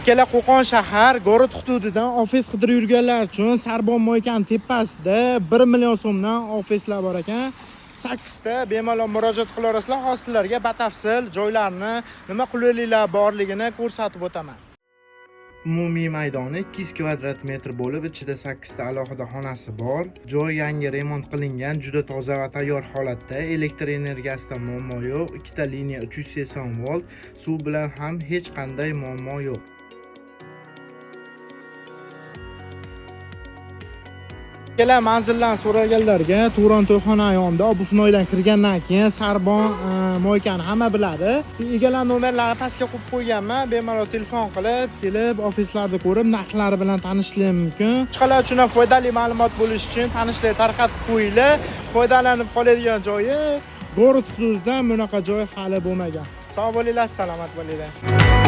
Ikkala Qo'qon shahar Gorod hududidan ofis qidirib yurganlar uchun Sarbon moykan tepasida 1 million so'mdan ofislar bor ekan. 8 ta bemalol murojaat qilaverasizlar. Hozirlarga batafsil joylarni, nima qulayliklar borligini ko'rsatib o'taman. Umumiy maydoni 200 kvadrat metr bo'lib, ichida 8 ta alohida xonasi bor. Joy yangi remont qilingan, juda toza va tayyor holatda. Elektr energiyasida muammo yo'q. 2 ta liniya 380 volt, suv bilan ham hech qanday muammo yo'q. Ikkala manzildan so'raganlarga Turon to'yxona yonida Obusnoydan kirgandan keyin Sarbon moykani hamma biladi. Egalar nomerlarini pastga qo'yib qo'yganman. Bemalol telefon qilib, kelib ofislarda ko'rib, narxlari bilan tanishishingiz mumkin. Boshqalar uchun ham foydali ma'lumot bo'lish uchun tanishlar tarqatib qo'yinglar. Foydalanib qoladigan joyi Gorod hududidan bunaqa joy hali bo'lmagan. Sog' bo'linglar, salomat bo'linglar.